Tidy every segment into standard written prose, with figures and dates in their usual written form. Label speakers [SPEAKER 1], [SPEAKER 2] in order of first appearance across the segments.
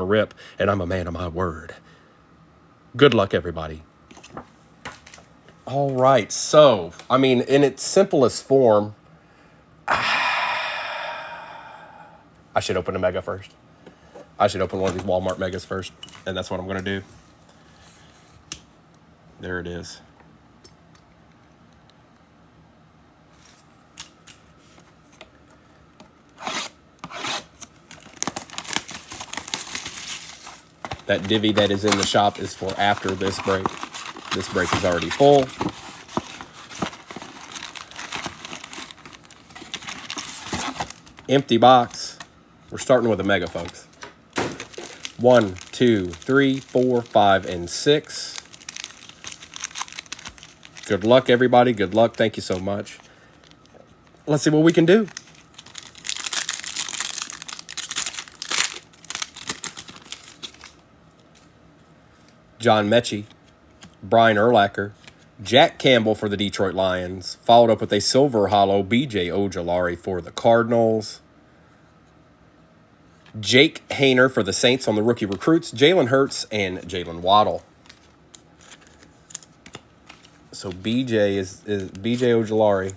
[SPEAKER 1] rip, and I'm a man of my word. Good luck, everybody. All right, so, I mean, in its simplest form, I should open a mega first. I should open one of these Walmart megas first, and that's what I'm going to do. There it is. That divvy that is in the shop is for after this break. This break is already full. Empty box. We're starting with a mega, folks. 1, 2, 3, 4, 5, and 6. Good luck, everybody. Good luck. Thank you so much. Let's see what we can do. John Mechie, Brian Urlacher, Jack Campbell for the Detroit Lions, followed up with a silver hollow B.J. Ojolari for the Cardinals, Jake Hayner for the Saints on the rookie recruits, Jalen Hurts and Jalen Waddle. So B.J. is B.J. Ojolari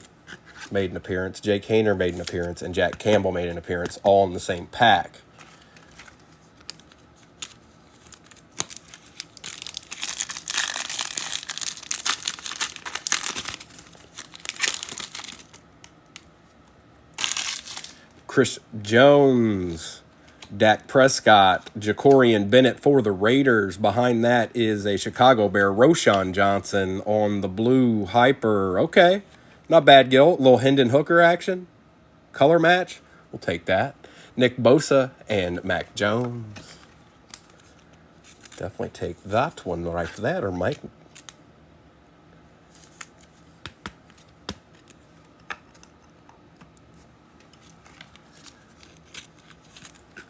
[SPEAKER 1] made an appearance, Jake Hayner made an appearance, and Jack Campbell made an appearance, all in the same pack. Chris Jones, Dak Prescott, Jacorian Bennett for the Raiders. Behind that is a Chicago Bear, Roshan Johnson on the blue hyper. Okay, not bad, Gil. Little Hendon Hooker action. Color match. We'll take that. Nick Bosa and Mac Jones. Definitely take that one right there, or Mike.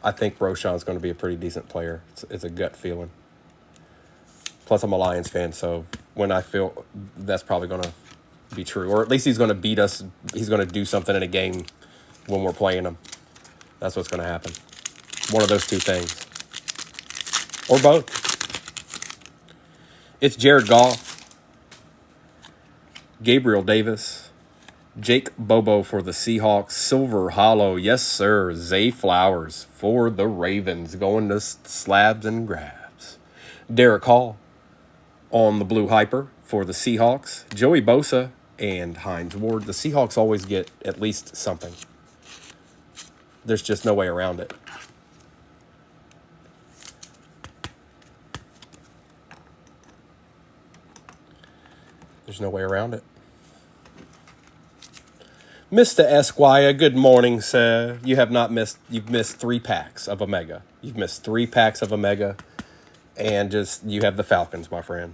[SPEAKER 1] I think Roshan's going to be a pretty decent player. It's a gut feeling. Plus, I'm a Lions fan, so when I feel that's probably going to be true, or at least he's going to beat us. He's going to do something in a game when we're playing him. That's what's going to happen. One of those two things, or both. It's Jared Goff, Gabriel Davis, Jake Bobo for the Seahawks, silver hollow, yes sir, Zay Flowers for the Ravens, going to slabs and grabs. Derek Hall on the blue hyper for the Seahawks, Joey Bosa and Hines Ward. The Seahawks always get at least something. There's just no way around it. There's no way around it. Mr. Esquire, good morning, sir. You've missed 3 packs of Omega. You've missed 3 packs of Omega, and you have the Falcons, my friend.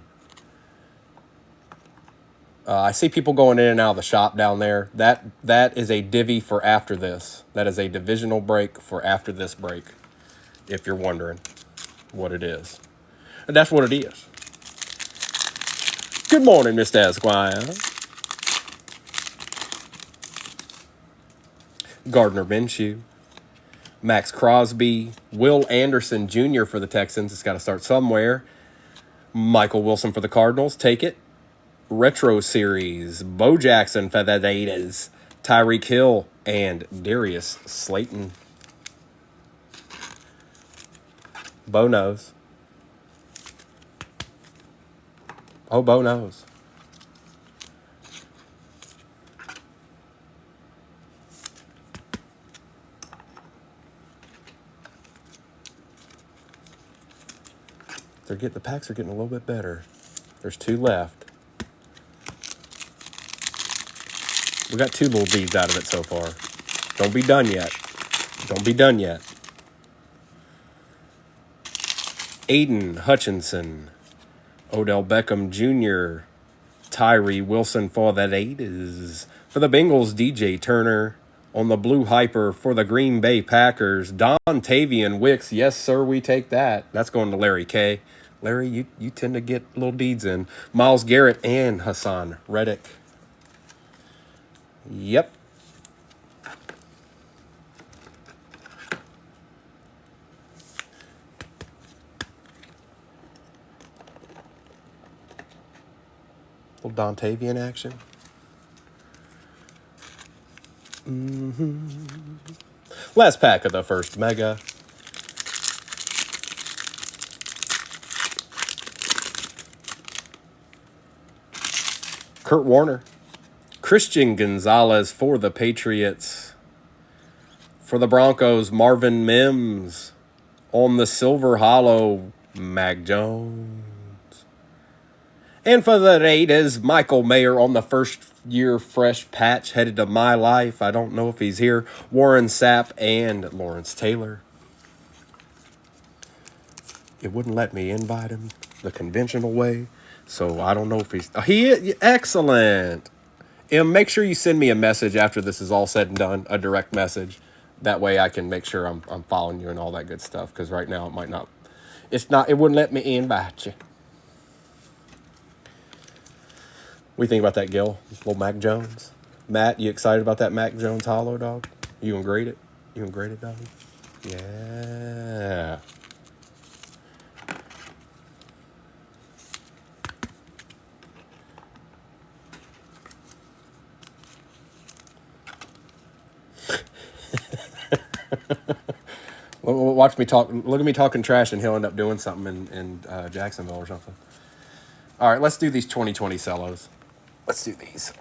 [SPEAKER 1] I see people going in and out of the shop down there. That is a divvy for after this. That is a divisional break for after this break, if you're wondering what it is. And that's what it is. Good morning, Mr. Esquire. Gardner Minshew, Max Crosby, Will Anderson Jr. for the Texans. It's got to start somewhere. Michael Wilson for the Cardinals. Take it. Retro Series. Bo Jackson for the Raiders. Tyreek Hill and Darius Slayton. Bo knows. Oh, Bo knows. The packs are getting a little bit better. There's 2 left. We got 2 little beads out of it so far. Don't be done yet. Don't be done yet. Aiden Hutchinson, Odell Beckham Jr., Tyree Wilson for the Raiders. For the Bengals, DJ Turner. On the blue hyper for the Green Bay Packers, Dontavian Wicks. Yes, sir, we take that. That's going to Larry K. Larry, you tend to get little deeds in. Myles Garrett and Hassan Reddick. Yep. Little Dontavian action. Last pack of the first Mega. Kurt Warner. Christian Gonzalez for the Patriots. For the Broncos, Marvin Mims. On the Silver Hollow, Mac Jones. And for the Raiders, Michael Mayer on the first-year fresh patch headed to My Life. I don't know if he's here. Warren Sapp and Lawrence Taylor. It wouldn't let me invite him the conventional way, so I don't know if he's... Excellent! And make sure you send me a message after this is all said and done, a direct message. That way I can make sure I'm following you and all that good stuff, because right now it might not... It wouldn't let me invite you. What do you think about that, Gil? Little Mac Jones. Matt, you excited about that Mac Jones hollow, dog? You gonna grade it? You gonna grade it, dog? Yeah. Watch me talk. Look at me talking trash, and he'll end up doing something in Jacksonville or something. All right, let's do these 2020 cellos. Let's do these.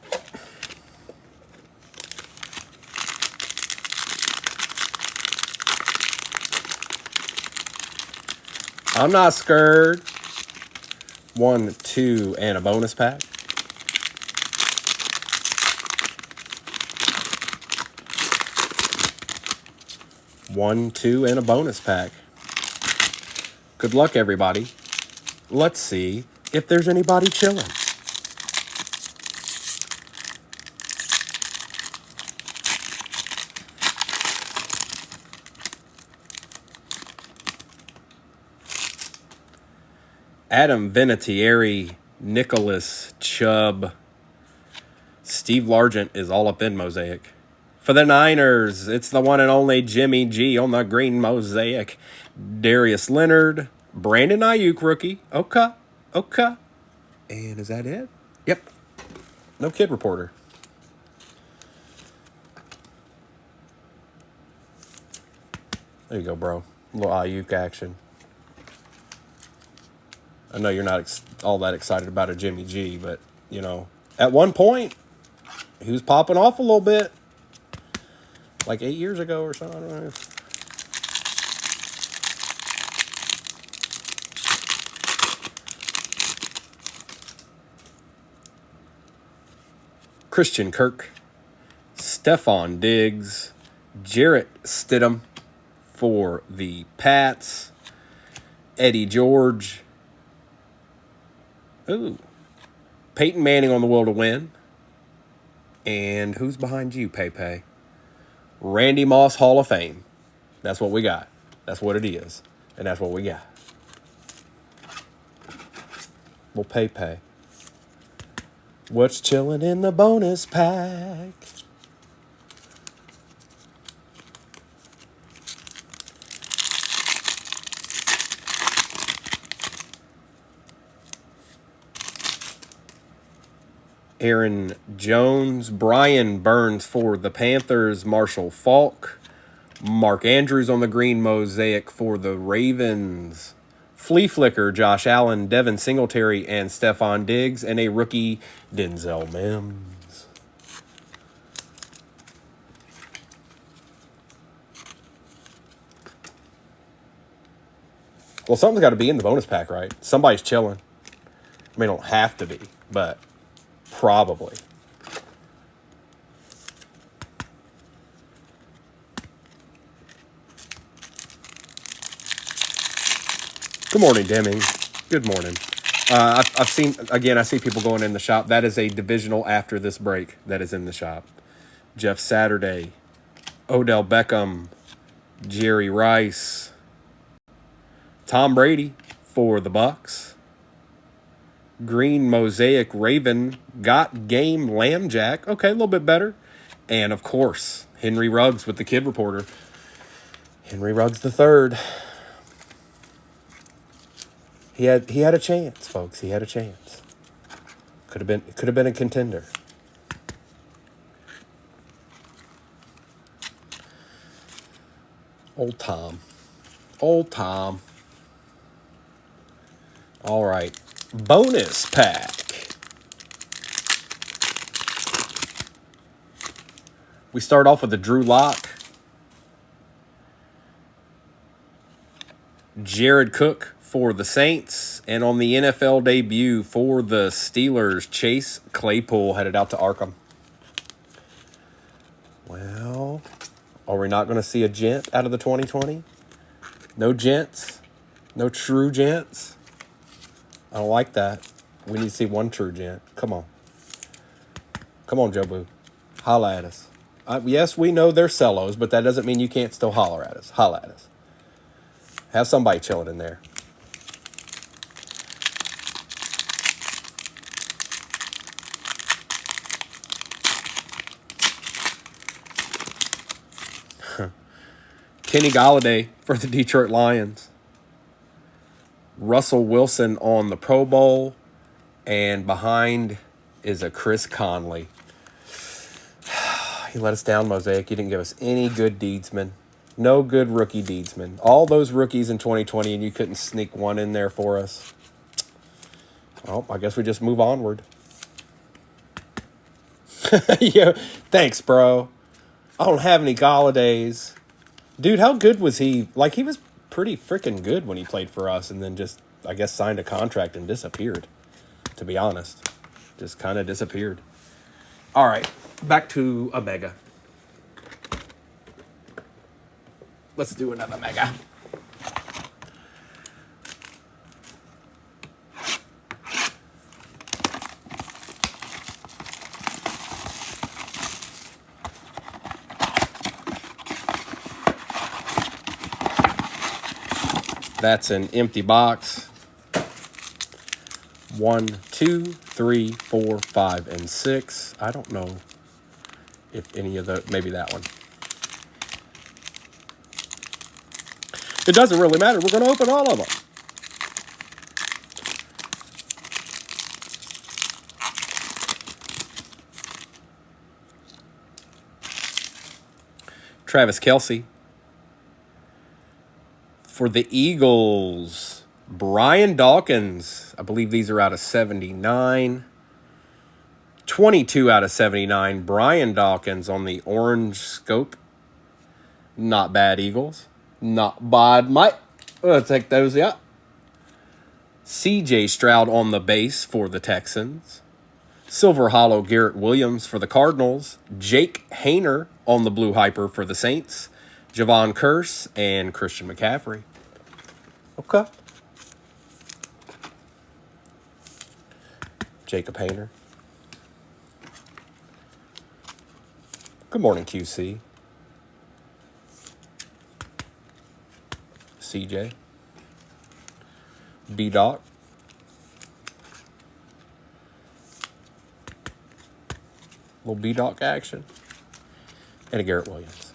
[SPEAKER 1] I'm not scared. 1, 2, and a bonus pack. One, 2, and a bonus pack. Good luck, everybody. Let's see if there's anybody chilling. Adam Vinatieri, Nicholas Chubb. Steve Largent is all up in Mosaic. For the Niners, it's the one and only Jimmy G on the green Mosaic. Darius Leonard, Brandon Ayuk rookie. Okay. And is that it? Yep. No kid reporter. There you go, bro. A little Ayuk action. I know you're not all that excited about a Jimmy G, but, you know, at one point, he was popping off a little bit. Like 8 years ago or something. I don't know. Christian Kirk. Stephon Diggs. Jarrett Stidham for the Pats. Eddie George. Ooh. Peyton Manning on the will to win. And who's behind you, Pepe? Randy Moss Hall of Fame. That's what we got. That's what it is. And that's what we got. Well, Pepe. What's chilling in the bonus pack? Aaron Jones, Brian Burns for the Panthers, Marshall Faulk, Mark Andrews on the green Mosaic for the Ravens, Flea Flicker, Josh Allen, Devin Singletary, and Stephon Diggs, and a rookie, Denzel Mims. Well, something's got to be in the bonus pack, right? Somebody's chilling. I mean, don't have to be, but probably. Good morning, Deming. Good morning. I've seen, again, I see people going in the shop. That is a divisional after this break that is in the shop. Jeff Saturday, Odell Beckham, Jerry Rice, Tom Brady for the Bucks. Green Mosaic Raven, Got Game Lambjack. Okay, a little bit better. And, of course, Henry Ruggs with the Kid Reporter. Henry Ruggs III. He had a chance, folks. He had a chance. Could have been a contender. Old Tom. Old Tom. All right. Bonus pack. We start off with the Drew Lock. Jared Cook for the Saints. And on the NFL debut for the Steelers, Chase Claypool headed out to Arkham. Well, are we not going to see a gent out of the 2020? No gents? No true gents? I don't like that. We need to see one true gent. Come on. Come on, Joe Boo. Holla at us. Yes, we know they're cellos, but that doesn't mean you can't still holler at us. Holla at us. Have somebody chilling in there. Kenny Golladay for the Detroit Lions. Russell Wilson on the Pro Bowl. And behind is a Chris Conley. He let us down, Mosaic. You didn't give us any good deedsmen. No good rookie deedsmen. All those rookies in 2020, and you couldn't sneak one in there for us. Well, I guess we just move onward. Yeah, thanks, bro. I don't have any Galladays. Dude, how good was he? Like, he was pretty freaking good when he played for us and then just, I guess, signed a contract and disappeared, to be honest. Just kind of disappeared. All right, back to a mega. Let's do another mega. That's an empty box. 1, 2, 3, 4, 5, and 6. I don't know if any of the, maybe that one. It doesn't really matter. We're going to open all of them. Travis Kelce. For the Eagles, Brian Dawkins. I believe these are out of 79. 22 out of 79. Brian Dawkins on the orange scope. Not bad, Eagles. Not bad, mate. We'll take those, yeah. CJ Stroud on the base for the Texans. Silver Hollow Garrett Williams for the Cardinals. Jake Hayner on the blue hyper for the Saints. Javon Curse and Christian McCaffrey. Okay. Jacob Hayner. Good morning, QC. CJ. B-Doc. Little B-Doc action. And a Garrett Williams.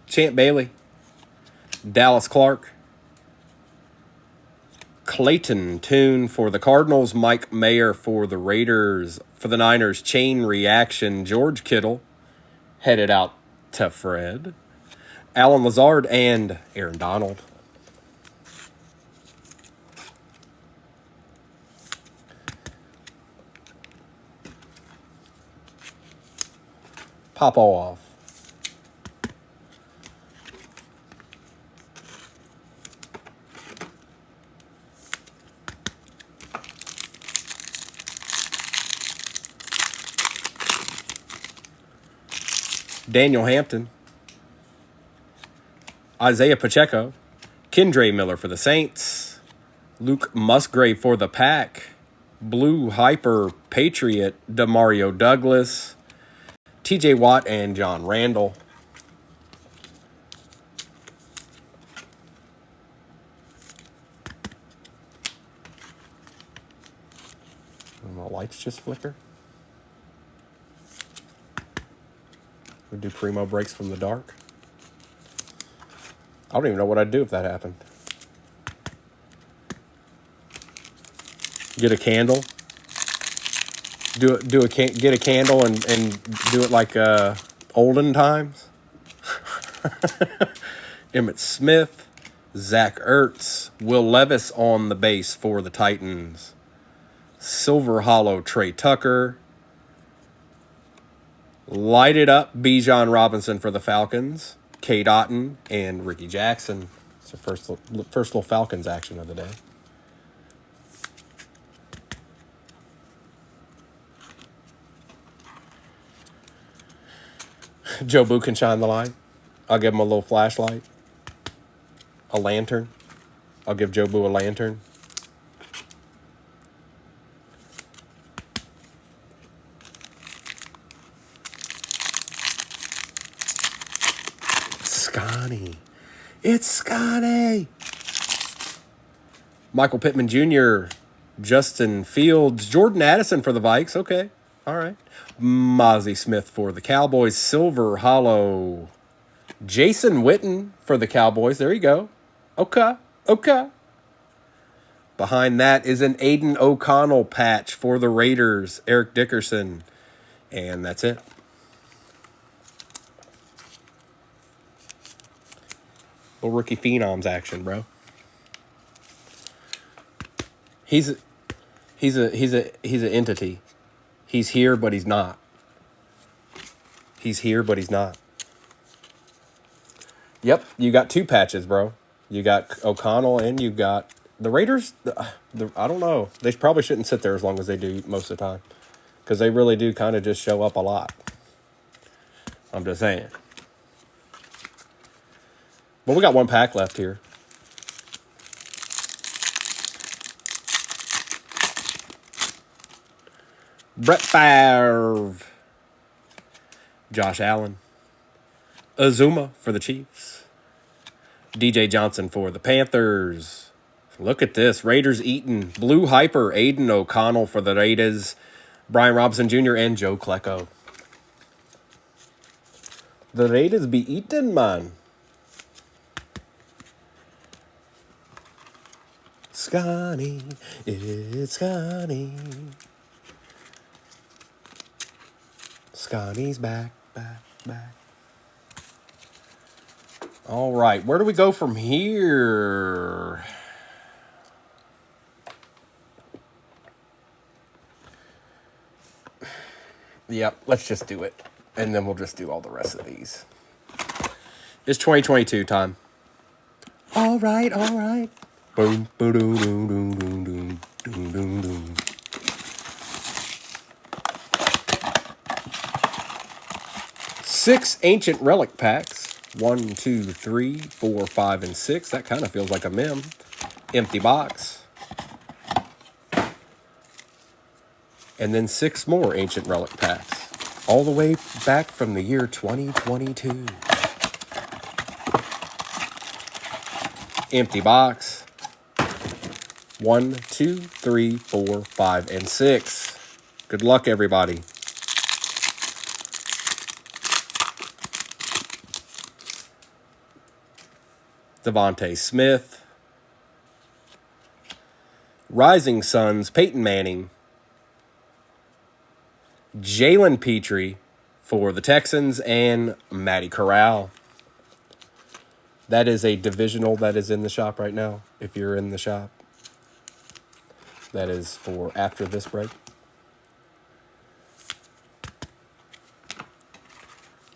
[SPEAKER 1] Champ Bailey. Dallas Clark. Clayton Tune for the Cardinals. Mike Mayer for the Raiders. For the Niners, Chain Reaction. George Kittle headed out to Fred. Alan Lazard and Aaron Donald. Pop off. Daniel Hampton. Isaiah Pacheco. Kendre Miller for the Saints. Luke Musgrave for the Pack. Blue Hyper Patriot Demario Douglas. TJ Watt and John Randall. And the lights just flicker. We do primo breaks from the dark. I don't even know what I'd do if that happened. Get a candle. Get a candle and do it like olden times. Emmitt Smith, Zach Ertz, Will Levis on the base for the Titans. Silver Hollow Trey Tucker. Light it up Bijan Robinson for the Falcons. Kate Otten and Ricky Jackson. It's the first little Falcons action of the day. Joe Boo can shine the light. I'll give him a little flashlight. A lantern. I'll give Joe Boo a lantern. Scotty. It's Scotty. Michael Pittman Jr., Justin Fields, Jordan Addison for the Vikes. Okay. All right. Mozzie Smith for the Cowboys. Silver Hollow. Jason Witten for the Cowboys. There you go. Okay. Behind that is an Aiden O'Connell patch for the Raiders. Eric Dickerson. And that's it. Little rookie phenoms action, bro. He's an entity. He's here, but he's not. He's here, but he's not. Yep, you got two patches, bro. You got O'Connell and you got the Raiders. I don't know. They probably shouldn't sit there as long as they do most of the time, because they really do kind of just show up a lot. I'm just saying. Well, we got one pack left here. Brett Favre. Josh Allen. Azuma for the Chiefs. DJ Johnson for the Panthers. Look at this. Raiders eating. Blue Hyper. Aiden O'Connell for the Raiders. Brian Robinson Jr. and Joe Klecko. The Raiders be eating, man. Scotty, it's Scotty. Scotty's back. All right, where do we go from here? Yep, let's just do it. And then we'll just do all the rest of these. It's 2022 time. All right. Boom, boom, boom, boom, boom, boom, boom, boom, boom. Six ancient relic packs. 1, 2, 3, 4, 5, and 6. That kind of feels like a mem. Empty box. And then 6 more ancient relic packs. All the way back from the year 2022. Empty box. 1, 2, 3, 4, 5, and 6. Good luck, everybody. Devontae Smith. Rising Suns, Peyton Manning. Jalen Petrie for the Texans, and Matty Corral. That is a divisional that is in the shop right now, if you're in the shop. That is for after this break.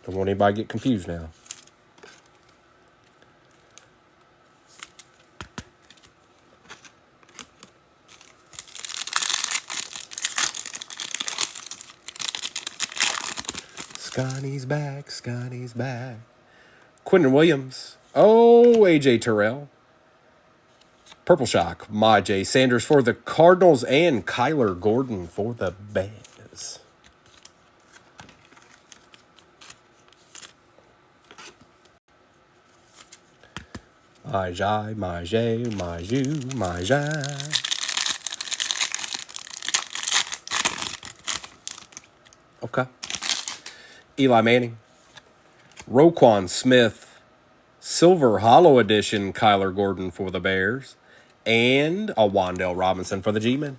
[SPEAKER 1] Don't want anybody to get confused now. Scotty's back. Quentin Williams. Oh, AJ Terrell. Purple Shock. Majay Sanders for the Cardinals and Kyler Gordon for the Bears. Majay. Okay. Eli Manning. Roquan Smith, Silver Hollow Edition, Kyler Gordon for the Bears, and a Wan'Dale Robinson for the G-Men.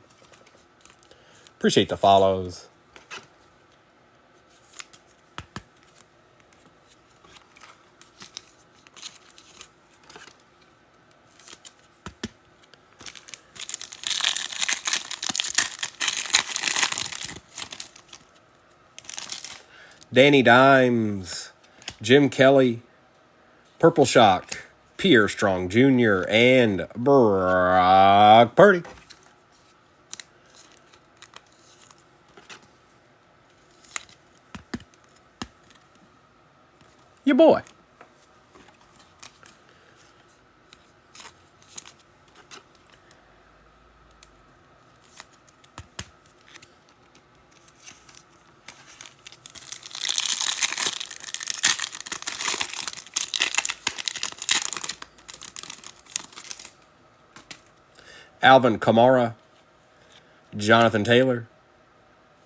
[SPEAKER 1] Appreciate the follows. Danny Dimes, Jim Kelly, Purple Shock, Pierre Strong Jr., and Brock Purdy. Your boy. Alvin Kamara, Jonathan Taylor,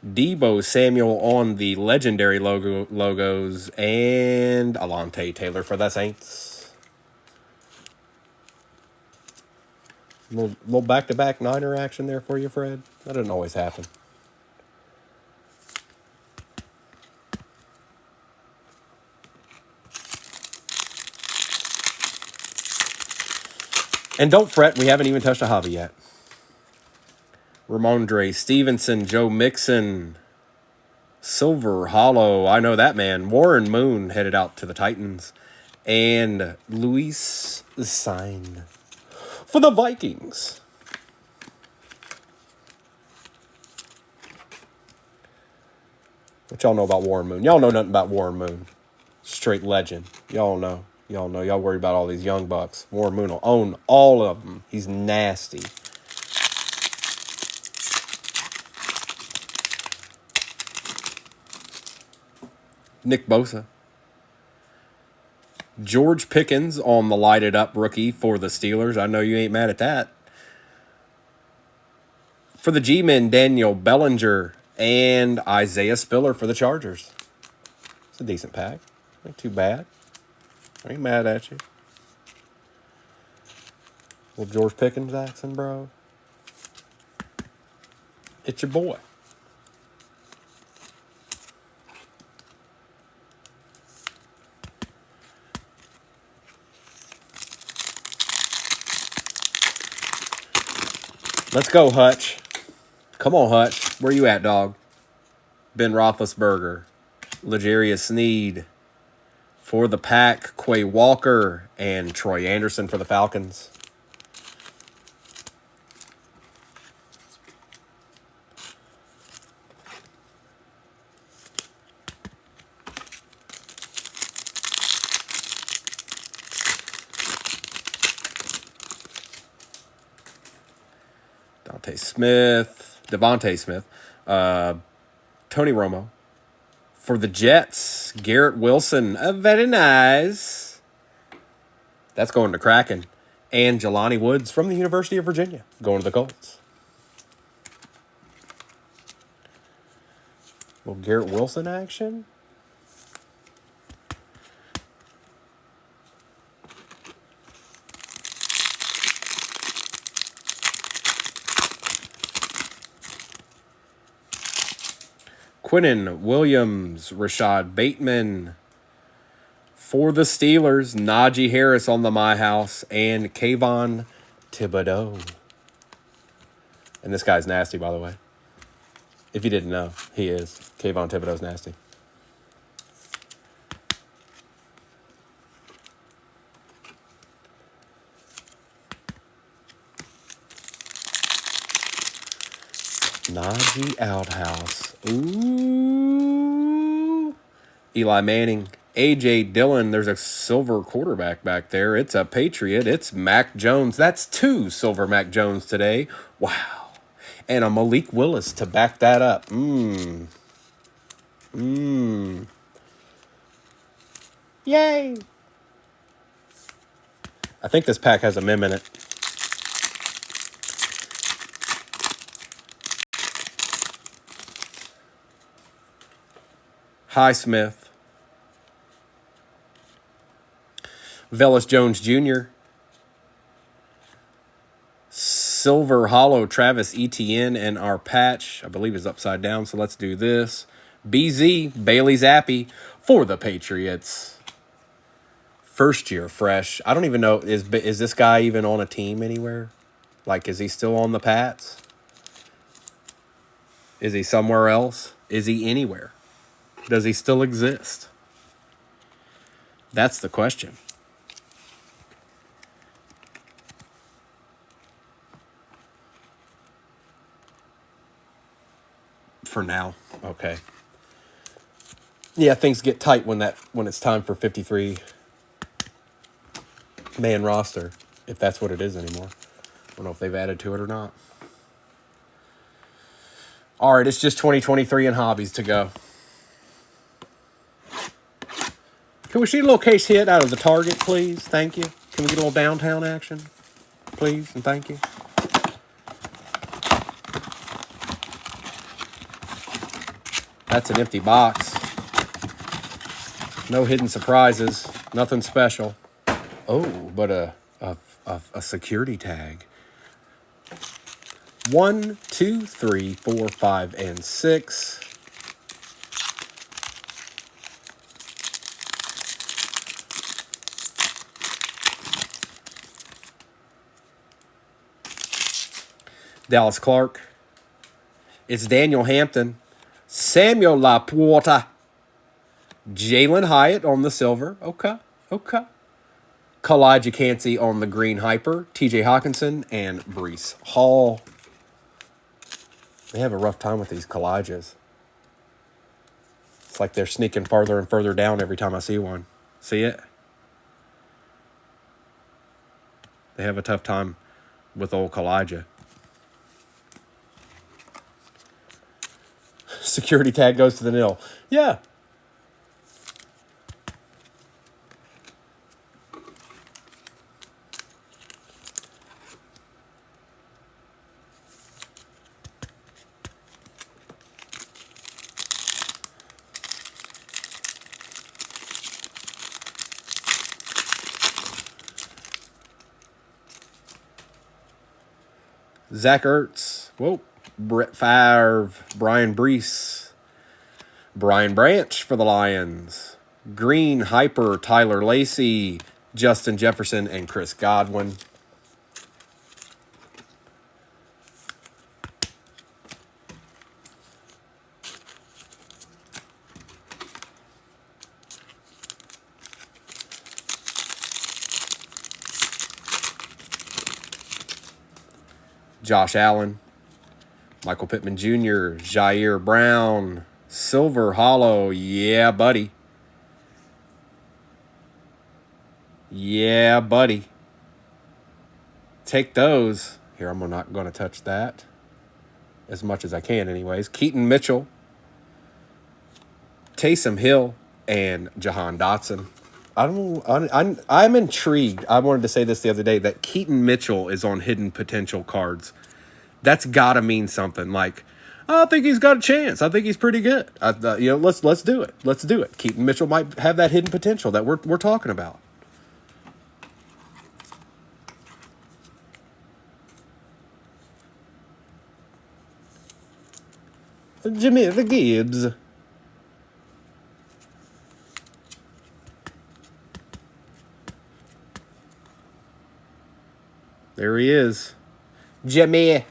[SPEAKER 1] Debo Samuel on the legendary logos, and Alontae Taylor for the Saints. Little back-to-back Niner action there for you, Fred. That doesn't always happen. And don't fret, we haven't even touched a hobby yet. Ramondre Stevenson, Joe Mixon, Silver Hollow, I know that man. Warren Moon headed out to the Titans. And Luis Sign for the Vikings. What y'all know about Warren Moon? Y'all know nothing about Warren Moon. Straight legend. Y'all know. Y'all know. Y'all worry about all these young bucks. Warren Moon will own all of them. He's nasty. Nick Bosa. George Pickens on the lighted up rookie for the Steelers. I know you ain't mad at that. For the G-Men, Daniel Bellinger and Isaiah Spiller for the Chargers. It's a decent pack. Ain't too bad. I ain't mad at you. Little George Pickens action, bro. It's your boy. Let's go, Hutch. Come on, Hutch. Where you at, dog? Ben Roethlisberger. L'Jarius Sneed for the Pack. Quay Walker and Troy Anderson for the Falcons. Devontae Smith, Tony Romo. For the Jets, Garrett Wilson, very nice. That's going to Kraken. And Jelani Woods from the University of Virginia, going to the Colts. Little Garrett Wilson action. Quinnen Williams, Rashad Bateman. For the Steelers, Najee Harris on the My House, and Kayvon Thibodeau. And this guy's nasty, by the way. If you didn't know, he is. Kayvon Thibodeau's nasty. Najee Outhouse. Ooh. Eli Manning. A.J. Dillon. There's a silver quarterback back there. It's a Patriot. It's Mac Jones. That's 2 silver Mac Jones today. Wow. And a Malik Willis to back that up. Yay. I think this pack has a mem in it. Highsmith. Velus Jones Jr., Silver Hollow Travis Etienne, and our patch, I believe, is upside down, so let's do this. BZ, Bailey Zappi for the Patriots. First year fresh. I don't even know, is this guy even on a team anywhere? Like, is he still on the Pats? Is he somewhere else? Is he anywhere? Does he still exist? That's the question. For now, okay. Yeah, things get tight when it's time for 53 man roster, if that's what it is anymore. I don't know if they've added to it or not. All right, it's just 2023 and hobbies to go. Can we see a little case hit out of the Target, please? Thank you. Can we get a little downtown action, please? And thank you. That's an empty box. No hidden surprises. Nothing special. Oh, but a security tag. 1, 2, 3, 4, 5, and 6. Dallas Clark. It's Daniel Hampton. Samuel Laporta. Jalen Hyatt on the silver. Okay. Kalijah Cansey on the green hyper. TJ Hawkinson and Breece Hall. They have a rough time with these Kalijahs. It's like they're sneaking farther and further down every time I see one. See it? They have a tough time with old Kalijah. Security tag goes to the nil. Yeah. Zach Ertz. Whoa. Brett Favre. Brian Brees. Brian Branch for the Lions. Green hyper. Tyler Lacey. Justin Jefferson and Chris Godwin. Josh Allen, Michael Pittman Jr., Jair Brown, Silver Hollow, yeah, buddy. Yeah, buddy. Take those. Here, I'm not going to touch that as much as I can anyways. Keaton Mitchell, Taysom Hill, and Jahan Dotson. I'm intrigued. I wanted to say this the other day, that Keaton Mitchell is on hidden potential cards. That's got to mean something. Like, I think he's got a chance. I think he's pretty good. Let's do it. Let's do it. Keaton Mitchell might have that hidden potential that we're talking about. Jahmyr Gibbs. There he is. Jahmyr.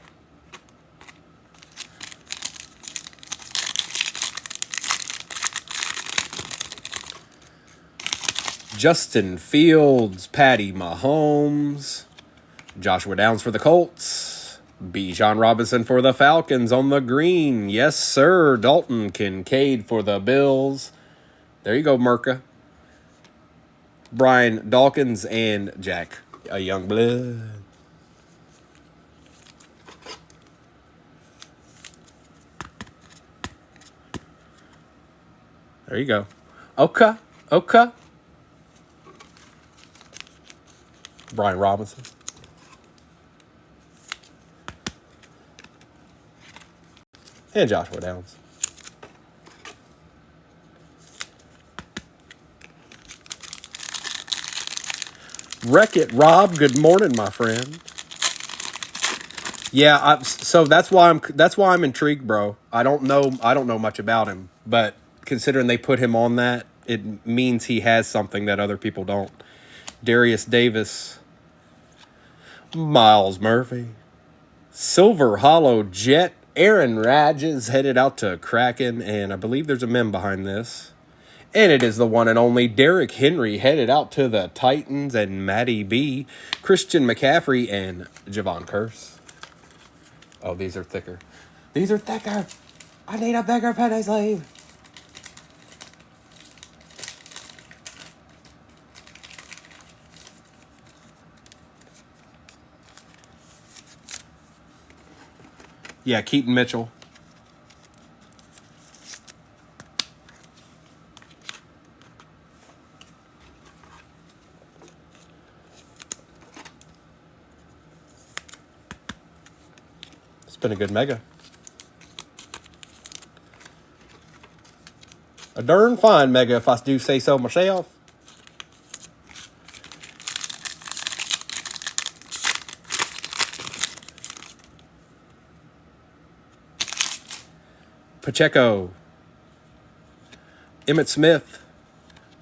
[SPEAKER 1] Justin Fields, Patty Mahomes, Joshua Downs for the Colts, Bijan Robinson for the Falcons on the green. Yes, sir. Dalton Kincaid for the Bills. There you go, Merca. Brian Dawkins and Jack, a young blood. There you go. Okay. Brian Robinson. And Joshua Downs. Wreck-It Rob, good morning, my friend. Yeah, so that's why I'm intrigued, bro. I don't know much about him, but considering they put him on that, it means he has something that other people don't. Darius Davis, Miles Murphy, Silver Hollow Jet, Aaron Radges headed out to Kraken, and I believe there's a mem behind this. And it is the one and only Derrick Henry headed out to the Titans, and Matty B, Christian McCaffrey, and Javon Curse. Oh, these are thicker. These are thicker. I need a bigger penny sleeve. Yeah, Keaton Mitchell. It's been a good mega. A darn fine mega, if I do say so myself. Pacheco. Emmitt Smith.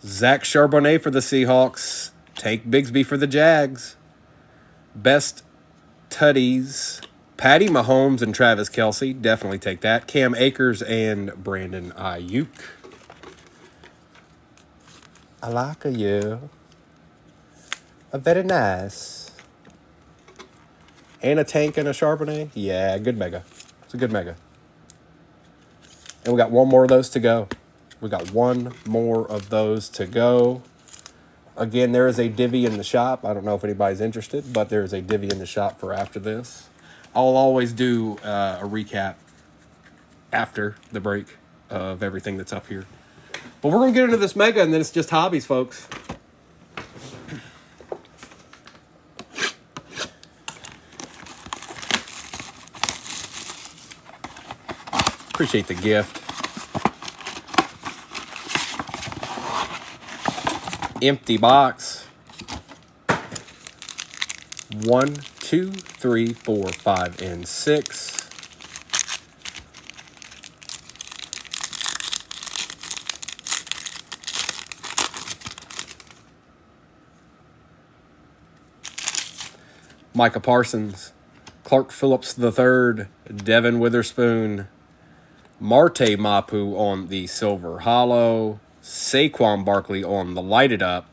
[SPEAKER 1] Zach Charbonnet for the Seahawks. Tank Bigsby for the Jags. Best Tutties. Patty Mahomes and Travis Kelce. Definitely take that. Cam Akers and Brandon Ayuk. I like you. Very nice. And a Tank and a Charbonnet. Yeah, good mega. It's a good mega. And we got one more of those to go. Again, there is a divvy in the shop. I don't know if anybody's interested, but there is a divvy in the shop for after this. I'll always do a recap after the break of everything that's up here. But we're going to get into this mega, and then it's just hobbies, folks. Appreciate the gift. Empty box. 1, 2, 3, 4, 5, and 6. Micah Parsons, Clark Phillips III, Devin Witherspoon, Marte Mapu on the Silver Hollow, Saquon Barkley on the Lighted Up,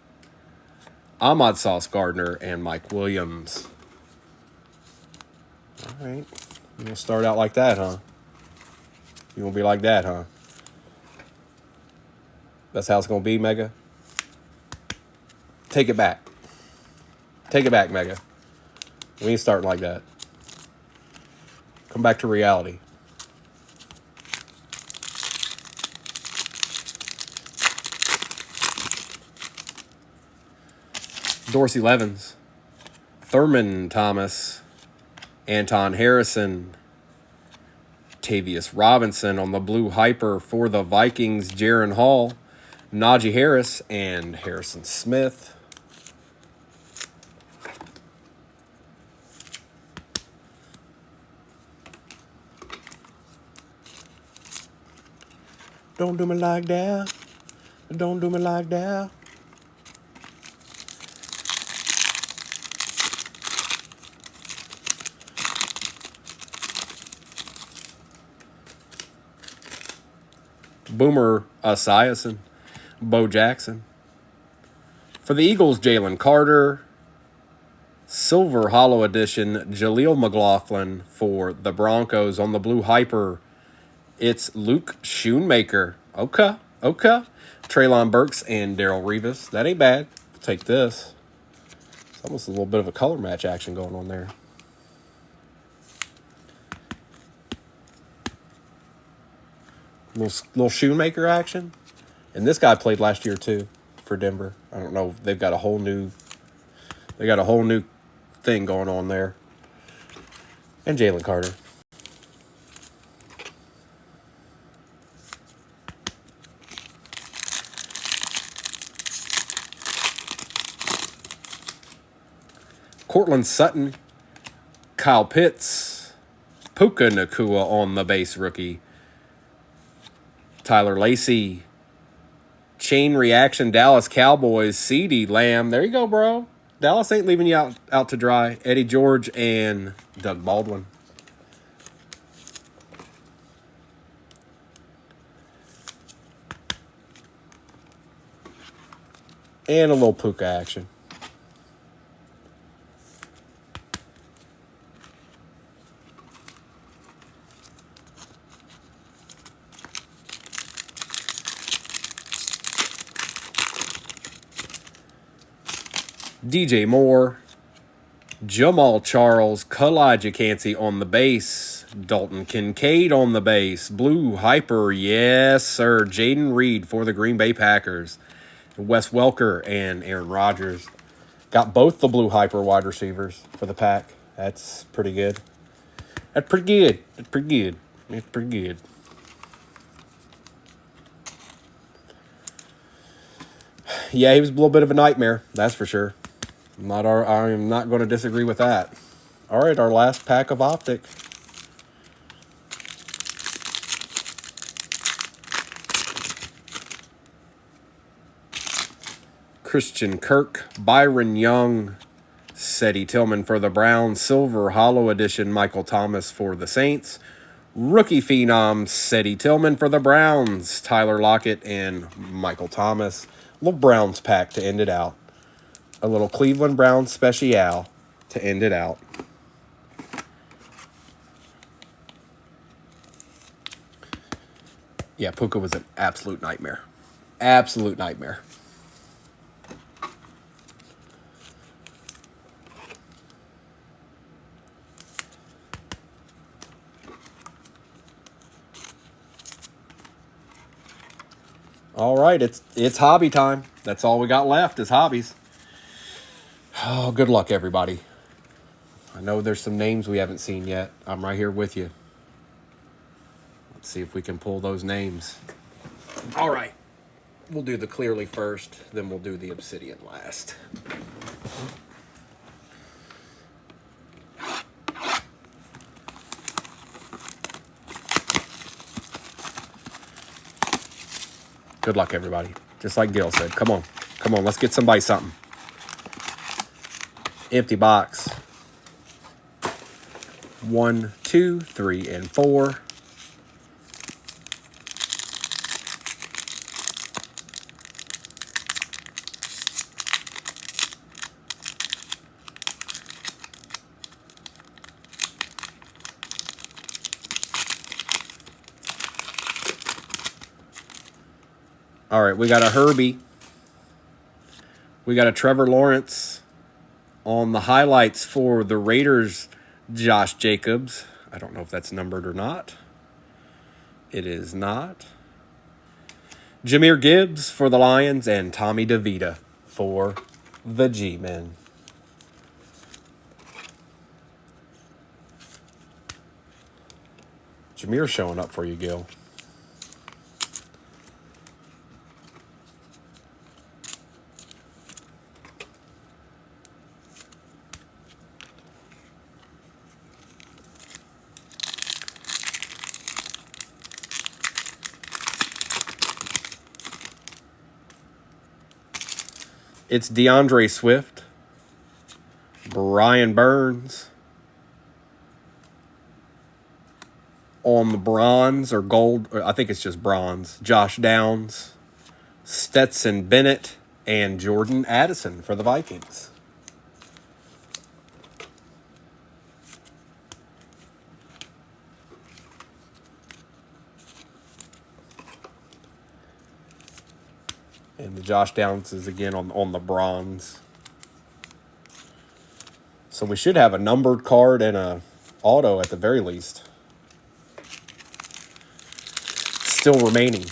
[SPEAKER 1] Ahmad Sauce Gardner, and Mike Williams. All right. You're going to start out like that, huh? You going to be like that, huh? That's how it's going to be, Mega? Take it back. Take it back, Mega. We ain't starting like that. Come back to reality. Dorsey Levens, Thurman Thomas, Anton Harrison, Tavius Robinson on the blue hyper for the Vikings, Jaron Hall, Najee Harris, and Harrison Smith. Don't do me like that. Don't do me like that. Boomer Esiason, Bo Jackson. For the Eagles, Jalen Carter. Silver Hollow Edition, Jaleel McLaughlin. For the Broncos on the blue hyper, it's Luke Schoonmaker. Okay. Treylon Burks and Darrell Revis. That ain't bad. Take this. It's almost a little bit of a color match action going on there. Little Shoemaker action. And this guy played last year too for Denver. I don't know. They've got a whole new thing going on there. And Jalen Carter. Cortland Sutton, Kyle Pitts, Puka Nakua on the base rookie, Tyler Lacey, Chain Reaction, Dallas Cowboys, CeeDee Lamb. There you go, bro. Dallas ain't leaving you out to dry. Eddie George and Doug Baldwin. And a little Puka action. DJ Moore, Jamal Charles, Kalijah Cansey on the base, Dalton Kincaid on the base, Blue Hyper, yes sir, Jaden Reed for the Green Bay Packers, Wes Welker and Aaron Rodgers. Got both the Blue Hyper wide receivers for the pack. That's pretty good. That's pretty good. That's pretty good. That's pretty good. Yeah, he was a little bit of a nightmare, that's for sure. I am not going to disagree with that. All right, our last pack of Optic. Christian Kirk, Byron Young, Seti Tillman for the Browns, Silver Hollow Edition, Michael Thomas for the Saints, Rookie Phenom, Seti Tillman for the Browns, Tyler Lockett and Michael Thomas. A little Browns pack to end it out. A little Cleveland Browns special to end it out. Yeah, Puka was an absolute nightmare. Absolute nightmare. All right, it's hobby time. That's all we got left is hobbies. Oh, good luck, everybody. I know there's some names we haven't seen yet. I'm right here with you. Let's see if we can pull those names. All right. We'll do the Clearly first, then we'll do the Obsidian last. Good luck, everybody. Just like Gil said. Come on. Come on, let's get somebody something. Empty box. 1, 2, 3, and 4. All right, we got a Herbie. We got a Trevor Lawrence. On the highlights for the Raiders, Josh Jacobs. I don't know if that's numbered or not. It is not. Jahmyr Gibbs for the Lions and Tommy DeVita for the G-Men. Jahmyr's showing up for you, Gil. It's DeAndre Swift, Brian Burns. On the bronze or gold, I think it's just bronze, Josh Downs, Stetson Bennett, and Jordan Addison for the Vikings. And the Josh Downs is again on the bronze. So we should have a numbered card and a auto at the very least. Still remaining.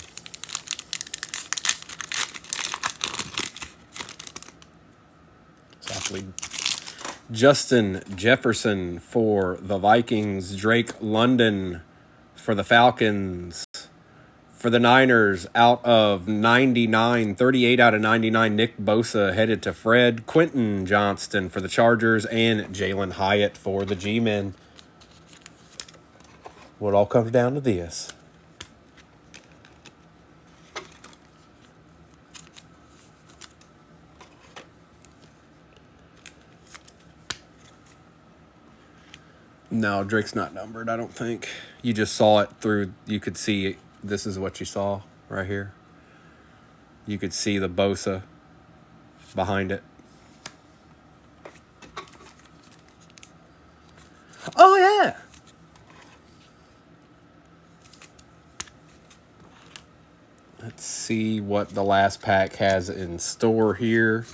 [SPEAKER 1] It's actually Justin Jefferson for the Vikings, Drake London for the Falcons, For the Niners, out of 99, 38 out of 99, Nick Bosa headed to Fred. Quentin Johnston for the Chargers, and Jalen Hyatt for the G-Men. Well, it all comes down to this. No, Drake's not numbered, I don't think. You just saw it through, you could see it. This is what you saw right here. You could see the Bosa behind it. Oh, yeah. Let's see what the last pack has in store here.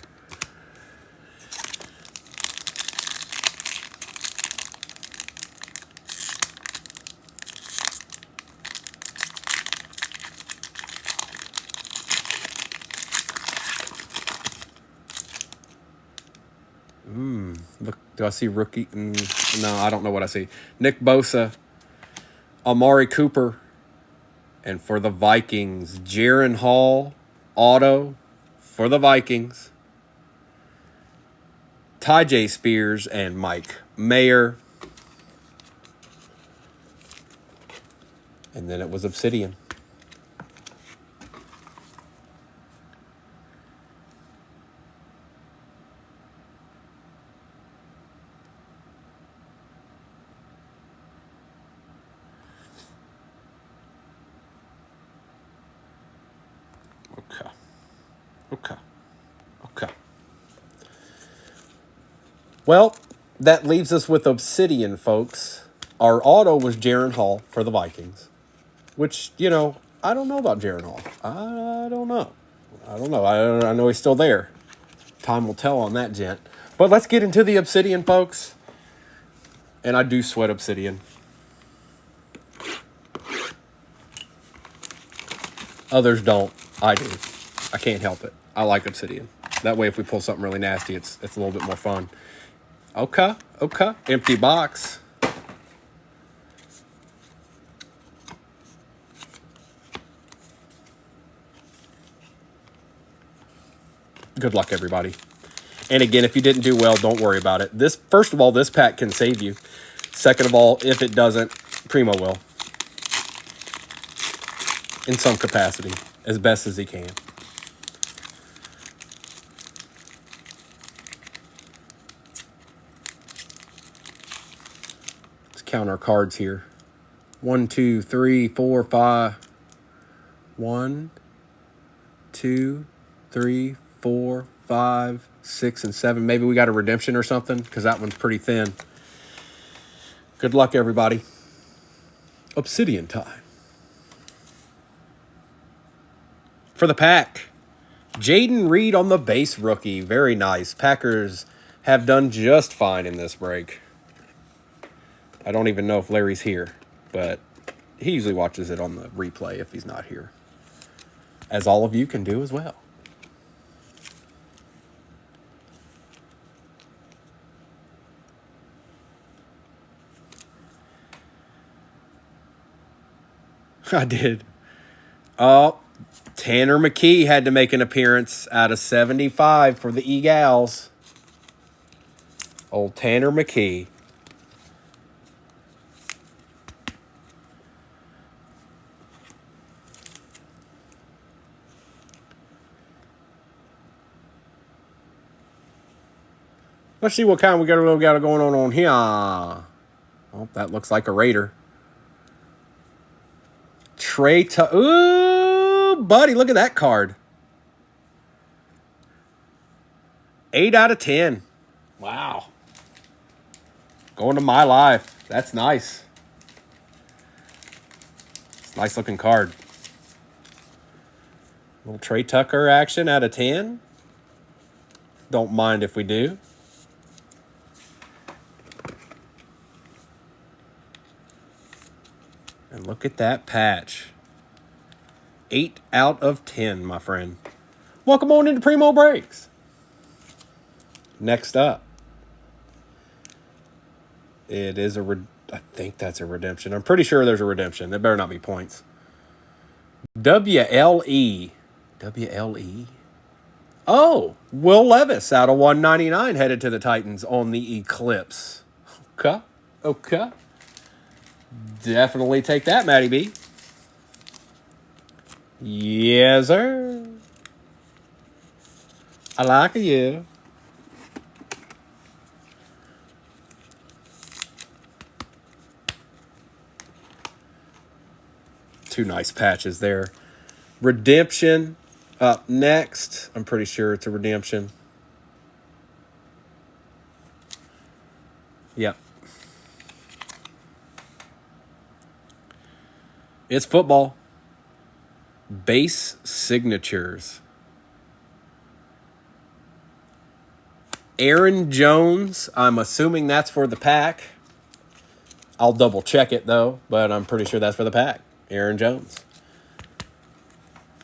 [SPEAKER 1] Look, do I see rookie? No, I don't know what I see. Nick Bosa, Amari Cooper, and for the Vikings, Jaron Hall, auto for the Vikings. Ty J. Spears and Mike Mayer. And then it was Obsidian. Okay. Well, that leaves us with Obsidian, folks. Our auto was Jaron Hall for the Vikings. Which, I don't know about Jaron Hall. I don't know. I know he's still there. Time will tell on that, gent. But let's get into the Obsidian, folks. And I do sweat Obsidian. Others don't. I do. I can't help it. I like Obsidian. That way, if we pull something really nasty, it's a little bit more fun. Okay. Empty box. Good luck, everybody. And again, if you didn't do well, don't worry about it. First of all, this pack can save you. Second of all, if it doesn't, Primo will. In some capacity, as best as he can. Let's count our cards here. 1, 2, 3, 4, 5. 1, 2, 3, 4, 5, 6, and 7. Maybe we got a redemption or something, because that one's pretty thin. Good luck, everybody. Obsidian time. For the pack, Jaden Reed on the base rookie. Very nice. Packers have done just fine in this break. I don't even know if Larry's here, but he usually watches it on the replay if he's not here. As all of you can do as well. I did. Oh, Tanner McKee had to make an appearance out of 75 for the E-Gals. Old Tanner McKee. Let's see what kind we got going on here. Oh, that looks like a Raider. Ooh, buddy, look at that card. 8 out of 10. Wow. Going to my life. That's nice. It's a nice looking card. Little Trey Tucker action out of 10. Don't mind if we do. And look at that patch. 8 out of 10, my friend. Welcome on into Primo Breaks. Next up. It is I think that's a redemption. I'm pretty sure there's a redemption. There better not be points. WLE. WLE. Oh, Will Levis out of 199 headed to the Titans on the Eclipse. Okay. Okay. Definitely take that, Matty B. Yes, sir. I like you. Two nice patches there. Redemption up next. I'm pretty sure it's a redemption. Yep. It's football. Base signatures. Aaron Jones. I'm assuming that's for the pack. I'll double check it though, but I'm pretty sure that's for the pack. Aaron Jones.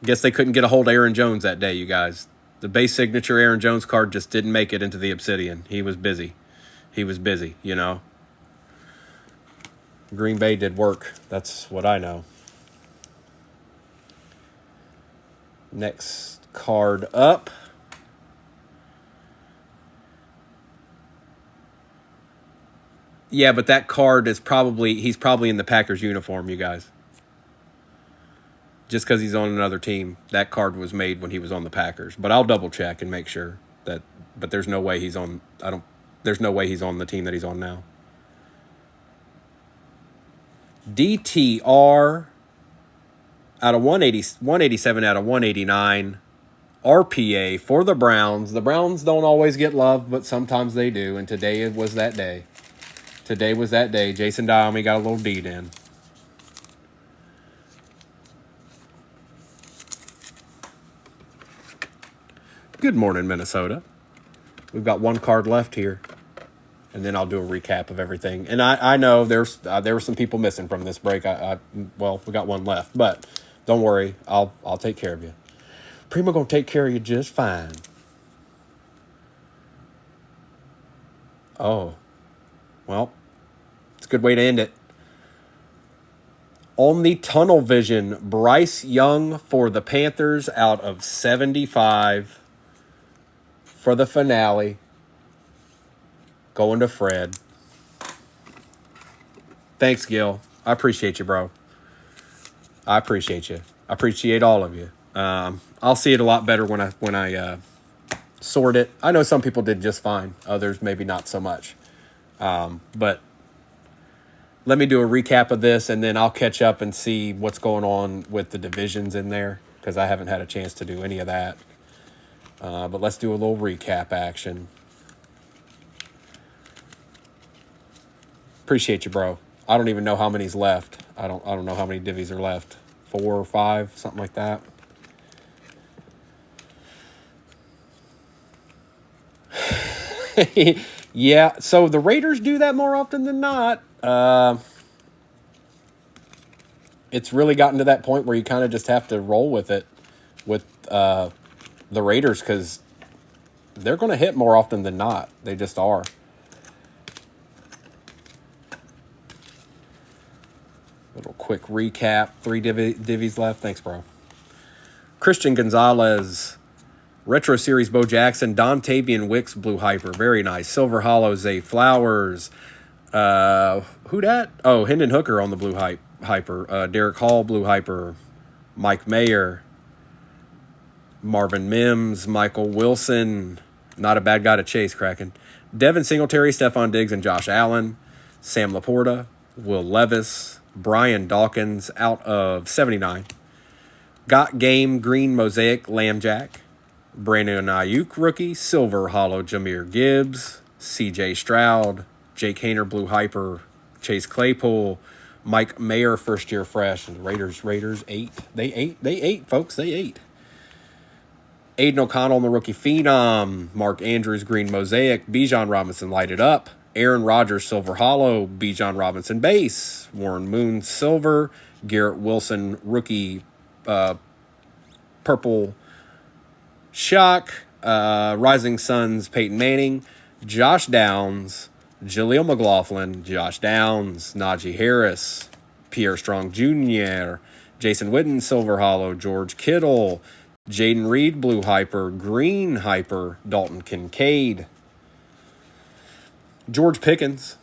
[SPEAKER 1] Guess they couldn't get a hold of Aaron Jones that day, you guys. The base signature Aaron Jones card just didn't make it into the Obsidian. He was busy. You know. Green Bay did work. That's what I know. Next card up. Yeah, but that card is he's probably in the Packers uniform, you guys. Just because he's on another team, that card was made when he was on the Packers. But I'll double check and make sure that. But there's no way he's on. There's no way he's on the team that he's on now. DTR out of 187 out of 189. RPA for the Browns. The Browns don't always get love, but sometimes they do. And today was that day. Today was that day. Jason Diami got a little deed in. Good morning, Minnesota. We've got one card left here. And then I'll do a recap of everything. And I know there were some people missing from this break. Well, we got one left. But don't worry. I'll take care of you. Primo gonna take care of you just fine. Oh. Well, it's a good way to end it. On the tunnel vision, Bryce Young for the Panthers out of 75 for the finale. Going to Fred. Thanks, Gil. I appreciate you, bro. I appreciate you. I appreciate all of you. I'll see it a lot better when I sort it. I know some people did just fine. Others maybe not so much. But let me do a recap of this, and then I'll catch up and see what's going on with the divisions in there, because I haven't had a chance to do any of that. But let's do a little recap action. Appreciate you, bro. I don't even know how many's left. I don't know how many divvies are left. 4 or 5, something like that. Yeah, so the Raiders do that more often than not. It's really gotten to that point where you kind of just have to roll with it with the Raiders, because they're going to hit more often than not. They just are. Little quick recap. 3 divvies left. Thanks, bro. Christian Gonzalez, Retro Series Bo Jackson, Dontavian Wicks Blue Hyper. Very nice. Silver Hollow Zay Flowers. Who dat? Oh, Hendon Hooker on the Blue Hyper. Derek Hall Blue Hyper. Mike Mayer. Marvin Mims. Michael Wilson. Not a bad guy to chase, Kraken. Devin Singletary, Stephon Diggs, and Josh Allen. Sam Laporta. Will Levis. Brian Dawkins out of 79. Got Game Green Mosaic Lambjack. Brandon Ayuk rookie. Silver Hollow Jameer Gibbs. CJ Stroud. Jake Hainer Blue Hyper. Chase Claypool. Mike Mayer first year fresh. And Raiders 8. They ate, folks. They ate. Aiden O'Connell on the rookie phenom. Mark Andrews Green Mosaic. Bijan Robinson lighted up. Aaron Rodgers Silver Hollow. Bijan Robinson base. Warren Moon Silver. Garrett Wilson rookie purple shock. Rising Suns Peyton Manning. Josh Downs. Jaleel McLaughlin. Josh Downs. Najee Harris. Pierre Strong Jr. Jason Witten, Silver Hollow. George Kittle. Jaden Reed, Blue Hyper. Green Hyper, Dalton Kincaid. George Pickens.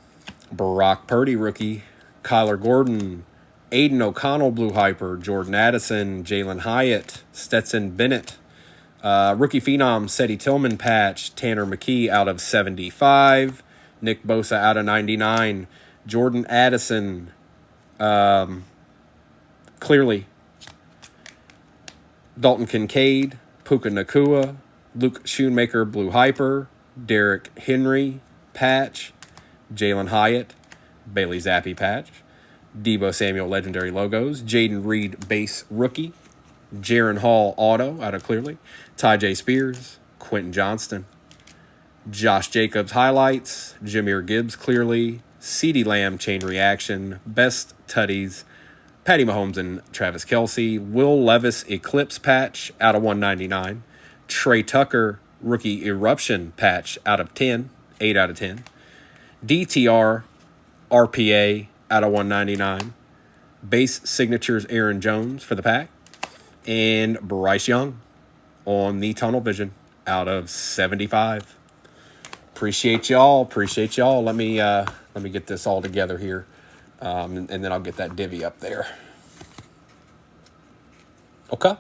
[SPEAKER 1] Brock Purdy, rookie. Kyler Gordon. Aiden O'Connell, Blue Hyper. Jordan Addison. Jalen Hyatt. Stetson Bennett. Rookie Phenom, Seti Tillman patch. Tanner McKee out of 75. Nick Bosa out of 99. Jordan Addison, clearly. Dalton Kincaid, Puka Nakua, Luke Schoonmaker, Blue Hyper, Derrick Henry, patch, Jalen Hyatt, Bailey Zappi patch, Debo Samuel legendary logos, Jaden Reed base rookie, Jaron Hall auto out of clearly, Ty J. Spears, Quentin Johnston, Josh Jacobs highlights, Jahmyr Gibbs clearly, CeeDee Lamb chain reaction, best tutties, Patty Mahomes and Travis Kelce, Will Levis Eclipse patch out of 199, Trey Tucker rookie eruption patch out of 10, 8 out of 10, DTR RPA out of 199, base signatures Aaron Jones for the pack, and Bryce Young on the tunnel vision out of 75. Appreciate y'all. Let me get this all together here, and then I'll get that divvy up there. Okay.